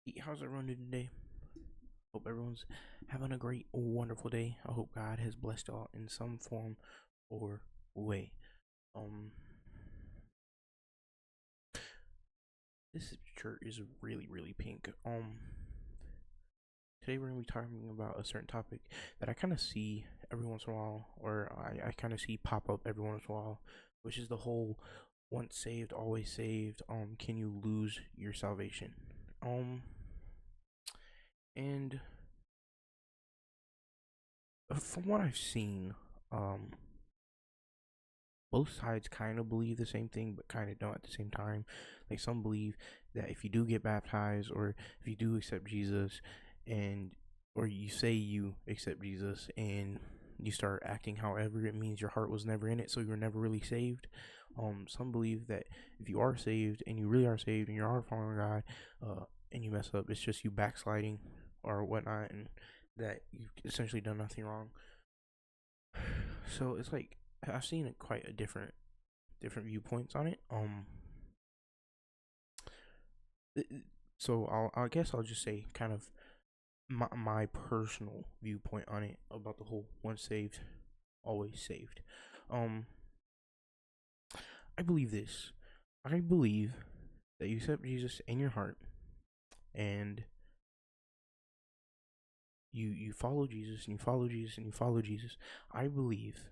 How's everyone doing today? Hope everyone's having a great, wonderful day. I hope God has blessed y'all in some form or way. Um, this shirt is really, really pink. Today we're gonna be talking about a certain topic that I kind of see every once in a while, or I kind of see pop up every once in a while, which is the whole once saved, always saved. Can you lose your salvation? Um, and from what I've seen, um, both sides kind of believe the same thing, but kind of don't at the same time. Like some believe that if you do get baptized, or if you do accept Jesus, and or you say you accept Jesus and you start acting however, it means your heart was never in it, so you're never really saved. Some believe that if you are saved and you really are saved and you are following God, and you mess up, it's just you backsliding or whatnot, and that you've essentially done nothing wrong. So it's like I've seen quite a different viewpoints on it. So I guess I'll just say kind of my personal viewpoint on it about the whole once saved, always saved. Um, I believe this. I believe that you accept Jesus in your heart and you follow Jesus and you follow Jesus and you follow Jesus. I believe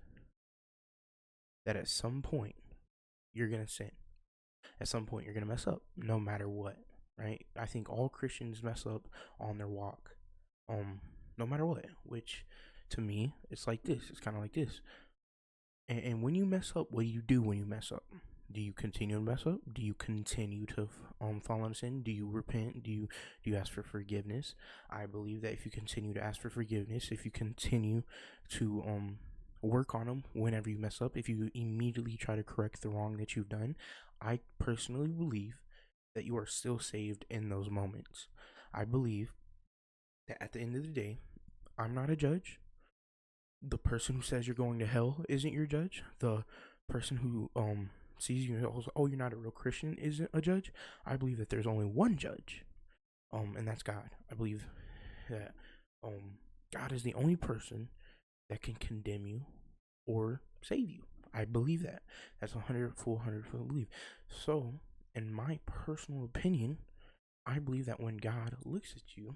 that at some point you're gonna sin. At some point you're gonna mess up, no matter what. Right? I think all Christians mess up on their walk, no matter what. Which, to me, it's like this. It's kind of like this. And when you mess up, what do you do when you mess up? Do you continue to mess up? Do you continue to fall into sin? Do you repent? Do you ask for forgiveness? I believe that if you continue to ask for forgiveness, if you continue to work on them whenever you mess up, if you immediately try to correct the wrong that you've done, I personally believe that you are still saved in those moments. I believe that at the end of the day, I'm not a judge. The person who says you're going to hell isn't your judge. The person who sees you and goes, "Oh, you're not a real Christian," isn't a judge. I believe that there's only one judge, and that's God. I believe that God is the only person that can condemn you or save you. I believe that. That's 100 full belief. So, in my personal opinion, I believe that when God looks at you,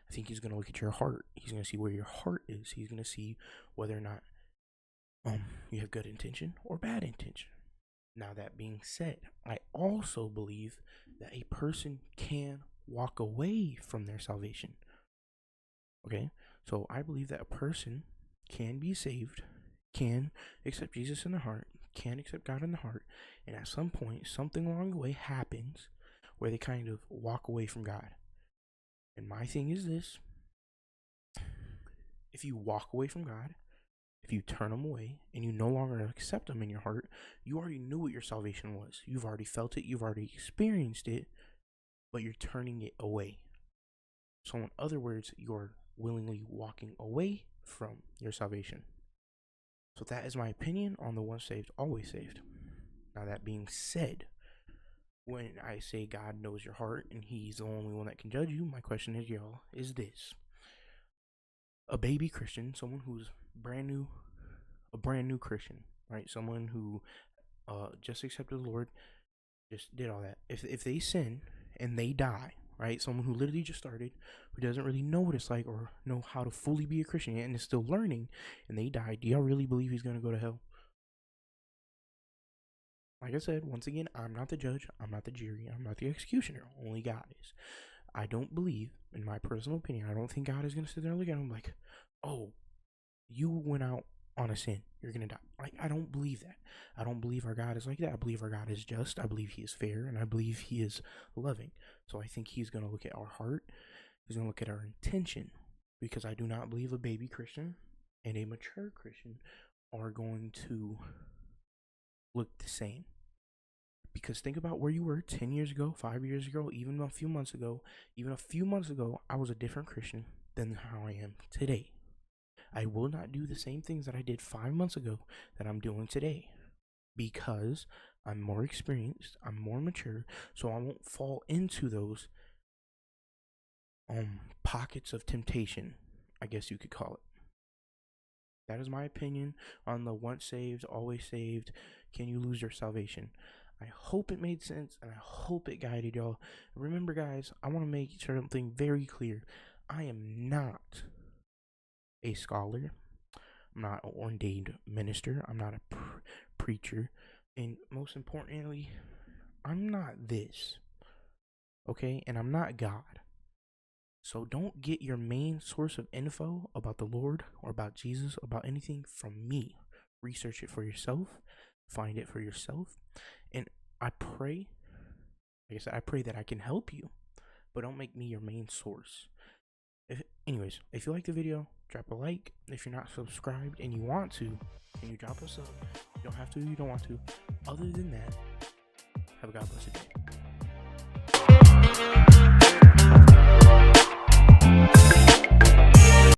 I think he's going to look at your heart. He's going to see where your heart is. He's going to see whether or not you have good intention or bad intention. Now, that being said, I also believe that a person can walk away from their salvation. Okay? So I believe that a person can be saved, can accept Jesus in the heart, can accept God in the heart, and at some point, something along the way happens where they kind of walk away from God. And my thing is this: if you walk away from God, if you turn him away and you no longer accept him in your heart, you already knew what your salvation was. You've already felt it, you've already experienced it, but you're turning it away. So, in other words, you're willingly walking away from your salvation. So, that is my opinion on the once saved, always saved. Now, that being said, when I say God knows your heart and he's the only one that can judge you, my question is, y'all, is this: a baby Christian, someone who's brand new, a brand new Christian, right? Someone who just accepted the Lord, just did all that. If they sin and they die, right? Someone who literally just started, who doesn't really know what it's like or know how to fully be a Christian yet and is still learning, and they die, do y'all really believe he's gonna go to hell? Like I said, once again, I'm not the judge, I'm not the jury, I'm not the executioner. Only God is. I don't believe, in my personal opinion, I don't think God is gonna sit there and look at him like, oh, you went out on a sin, you're gonna die. Like, I don't believe that. I don't believe our God is like that. I believe our God is just. I believe he is fair, and I believe he is loving. So I think he's gonna look at our heart. He's gonna look at our intention, because I do not believe a baby Christian and a mature Christian are going to look the same. Because think about where you were 10 years ago, 5 years ago, even a few months ago. Even a few months ago, I was a different Christian than how I am today. I will not do the same things that I did 5 months ago that I'm doing today, because I'm more experienced, I'm more mature, so I won't fall into those pockets of temptation, I guess you could call it. That is my opinion on the once saved, always saved, can you lose your salvation? I hope it made sense, and I hope it guided y'all. Remember, guys, I want to make something very clear. I am not a scholar. I'm not an ordained minister. I'm not a preacher. And most importantly, I'm not this. Okay? And I'm not God. So don't get your main source of info about the Lord or about Jesus, about anything from me. Research it for yourself. Find it for yourself. And I pray, like I said, I pray that I can help you. But don't make me your main source. Anyways, if you like the video, drop a like. If you're not subscribed and you want to, can you drop us up? You don't have to, you don't want to. Other than that, have a God blessed day.